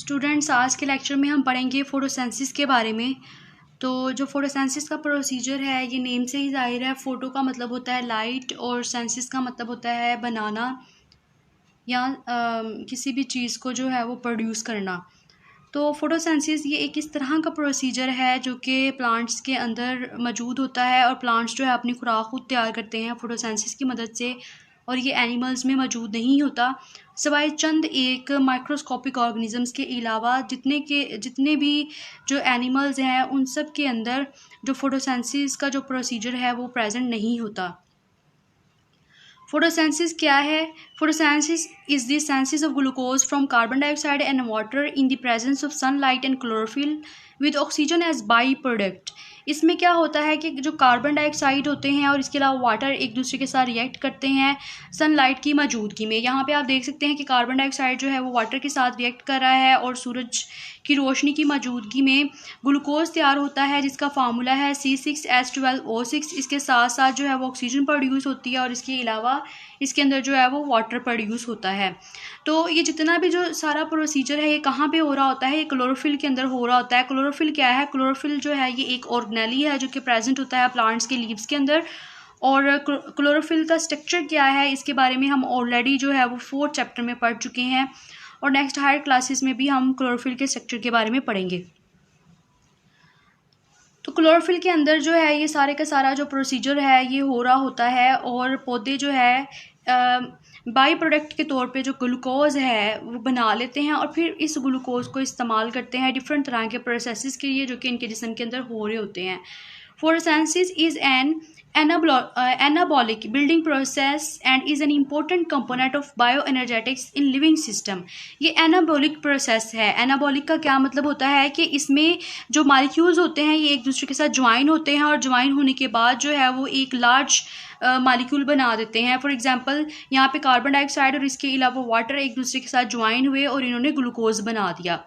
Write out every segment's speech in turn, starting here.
Students, आज के lecture में हम पढ़ेंगे फोटोसेंसिस के बारे में। तो जो फोटोसेंसिस का प्रोसीजर है, ये नेम से ही जाहिर है। फ़ोटो का मतलब होता है लाइट और सेंसिस का मतलब होता है बनाना या किसी भी चीज़ को जो है वो प्रोड्यूस करना। तो फोटोसेंसिस ये एक इस तरह का प्रोसीजर है जो कि प्लांट्स के अंदर मौजूद होता है और प्लांट्स जो है अपनी खुराक खुद तैयार करते हैं फोटोसेंसिस की मदद से, और ये एनिमल्स में मौजूद नहीं होता सिवाय चंद एक माइक्रोस्कोपिक ऑर्गेनिजम्स के अलावा। जितने भी जो एनिमल्स हैं उन सब के अंदर जो फोटोसेंसिस का जो प्रोसीजर है वो प्रेजेंट नहीं होता। फोटोसेंसिस क्या है? Photosynthesis is the synthesis of glucose from carbon dioxide and water in the presence of sunlight and chlorophyll with oxygen as by product. इसमें क्या होता है कि जो कार्बन डाइऑक्साइड होते हैं और इसके अलावा वाटर एक दूसरे के साथ रिएक्ट करते हैं सनलाइट की मौजूदगी में। यहाँ पे आप देख सकते हैं कि कार्बन डाइऑक्साइड जो है वो वाटर के साथ रिएक्ट कर रहा है और सूरज की रोशनी की मौजूदगी में ग्लूकोज तैयार होता है जिसका फार्मूला है C6H12O6। इसके साथ साथ जो है वो ऑक्सीजन प्रोड्यूस होती है और इसके अलावा इसके अंदर जो है वो वाटर प्रोड्यूस होता है। तो ये जितना भी जो सारा प्रोसीजर है ये कहाँ पे हो रहा होता है? ये क्लोरोफिल के अंदर हो रहा होता है। क्लोरोफिल क्या है? क्लोरोफिल जो है ये एक ऑर्गेनेली है जो कि प्रेजेंट होता है प्लांट्स के लीव्स के अंदर। और क्लोरोफिल का स्ट्रक्चर क्या है इसके बारे में हम ऑलरेडी जो है वो 4th चैप्टर में पढ़ चुके हैं और नेक्स्ट हायर क्लासेस में भी हम क्लोरोफिल के स्ट्रक्चर के बारे में पढ़ेंगे। तो क्लोरोफिल के अंदर जो है ये सारे का सारा जो प्रोसीजर है ये हो रहा होता है और पौधे जो है बाई प्रोडक्ट के तौर पे जो ग्लूकोज है वो बना लेते हैं और फिर इस ग्लूकोज को इस्तेमाल करते हैं डिफरेंट तरह के प्रोसेसेस के लिए जो कि इनके जिस्म के अंदर हो रहे होते हैं। Photosynthesis is an anabolic building process and is an important component of bioenergetics in living system। ये एनाबॉलिक प्रोसेस है। एनाबॉलिक का क्या मतलब होता है कि इसमें जो मालिक्यूल्स होते हैं ये एक दूसरे के साथ ज्वाइन होते हैं और ज्वाइन होने के बाद जो है वो एक लार्ज मालिक्यूल बना देते हैं। फॉर एग्जांपल यहाँ पे कार्बन डाइऑक्साइड और इसके अलावा वाटर एक दूसरे के साथ ज्वाइन हुए और इन्होंने ग्लूकोज बना दिया।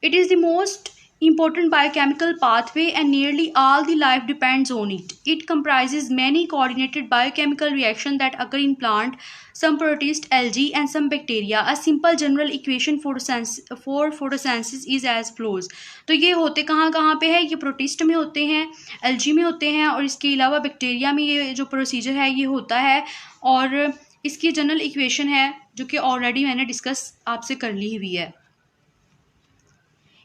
It is the most important biochemical pathway and nearly all the life depends on it. It comprises many coordinated biochemical reactions that occur in plant, some protist, algae and some bacteria. A simple general equation for photosynthesis is as follows। तो ये होते कहाँ कहाँ पे है? ये protist में होते हैं, एल्जी में होते हैं और इसके अलावा बैक्टीरिया में ये जो प्रोसीजर है ये होता है। और इसकी जनरल इक्वेशन है जो कि ऑलरेडी मैंने डिस्कस आपसे कर ली हुई है।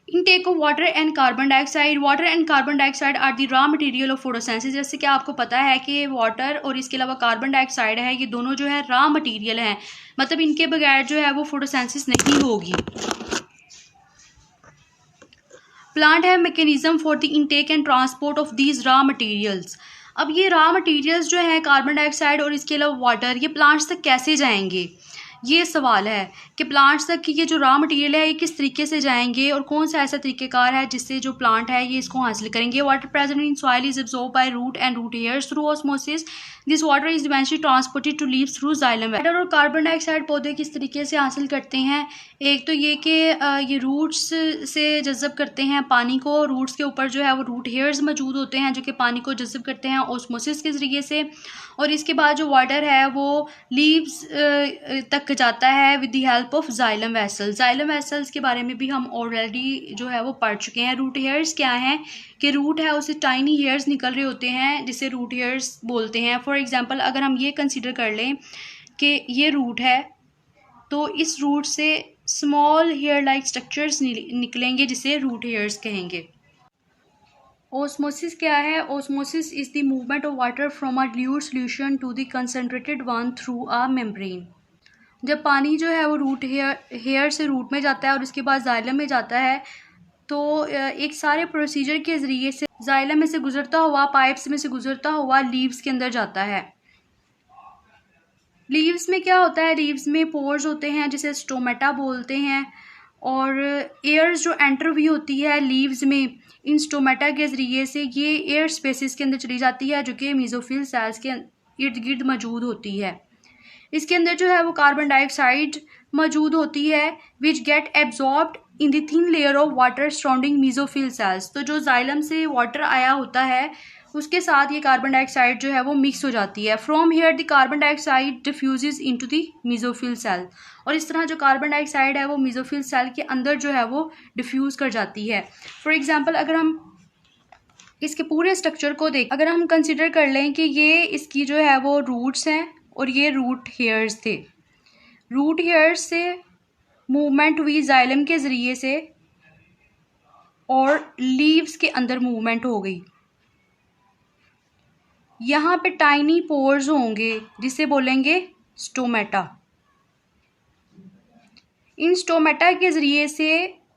Intake of water and carbon dioxide. Water and carbon dioxide are the raw material of photosynthesis. जैसे कि आपको पता है कि वाटर और इसके अलावा कार्बन डाइऑक्साइड है, ये दोनों जो है रॉ मटेरियल हैं, मतलब इनके बगैर जो है वो फोटोसिंथेसिस नहीं होगी। प्लांट है mechanism for the intake and transport of these raw materials. अब ये रॉ मटेरियल्स जो है कार्बन डाइऑक्साइड और इसके अलावा वाटर, ये प्लांट्स तक कैसे जाएंगे? ये सवाल है कि प्लांट्स तक की ये जो रॉ मटेरियल है ये किस तरीके से जाएंगे और कौन सा ऐसा तरीक़ेकार है जिससे जो प्लांट है ये इसको हासिल करेंगे। Water present in soil is absorb by root and root hairs through osmosis. This water is eventually transported to leaves through xylem. Water और कार्बन डाइऑक्साइड पौधे किस तरीके से हासिल करते हैं? एक तो ये कि ये रूट्स से जज़ब करते हैं पानी को। रूट्स के ऊपर जो है वो रूट हेयर्स मौजूद होते हैं जो कि पानी को जज़ब करते हैं ऑस्मोसिस के ज़रिए से। और इसके बाद जो वाटर है वो लीव्स तक जाता है with the help of xylem vessels. Xylem vessels के बारे में भी हम ऑलरेडी जो है वो पढ़ चुके हैं। रूट हेयर्स क्या हैं कि रूट है उससे टाइनी हेयर्स निकल रहे होते हैं जिसे रूट हेयर्स बोलते हैं। फॉर एग्जांपल अगर हम ये कंसीडर कर लें कि ये रूट है तो इस रूट से स्मॉल हेयर लाइक स्ट्रक्चर्स निकलेंगे जिसे रूट हेयर्स कहेंगे। ओस्मोसिस क्या है? Osmosis is the movement of water from a dilute solution to the concentrated one through a membrane. जब पानी जो है वो रूट हेयर से रूट में जाता है और उसके बाद जाइलम में जाता है तो एक सारे प्रोसीजर के ज़रिए से जाइलम में से गुजरता हुआ, पाइप्स में से गुजरता हुआ लीव्स के अंदर जाता है। लीव्स में क्या होता है? लीव्स में पोर्स होते हैं जिसे स्टोमेटा बोलते हैं और एयर जो एंटर हुई होती है लीव्स में इन स्टोमेटा के ज़रिए से ये एयर स्पेसिस के अंदर चली जाती है जो कि मेसोफिल सेल्स के इर्द गिर्द मौजूद होती है। इसके अंदर जो है वो कार्बन डाइऑक्साइड मौजूद होती है which gets absorbed in the thin layer of water surrounding mesophyll cells. तो जो जाइलम से वाटर आया होता है उसके साथ ये कार्बन डाइऑक्साइड जो है वो मिक्स हो जाती है। From here the carbon dioxide diffuses into the mesophyll cell, और इस तरह जो कार्बन डाइऑक्साइड है वो मेसोफिल सेल के अंदर जो है वो डिफ्यूज़ कर जाती है। फॉर एग्जांपल अगर हम इसके पूरे स्ट्रक्चर को अगर हम कंसिडर कर लें कि ये इसकी जो है वो रूट्स हैं और ये रूट हेयर्स थे। रूट हेयर्स से मूवमेंट हुई जाइलम के ज़रिए से और लीव्स के अंदर मूवमेंट हो गई। यहाँ पे टाइनी पोर्स होंगे जिसे बोलेंगे स्टोमेटा। इन स्टोमेटा के ज़रिए से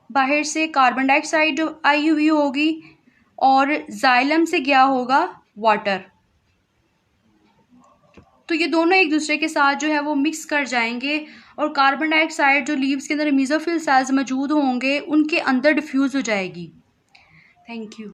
बाहर से कार्बन डाइऑक्साइड आई हुई होगी और जाइलम से गया होगा वाटर। तो ये दोनों एक दूसरे के साथ जो है वो मिक्स कर जाएंगे और कार्बन डाइऑक्साइड जो लीव्स के अंदर मेसोफिल सेल्स मौजूद होंगे उनके अंदर डिफ्यूज़ हो जाएगी। Thank you.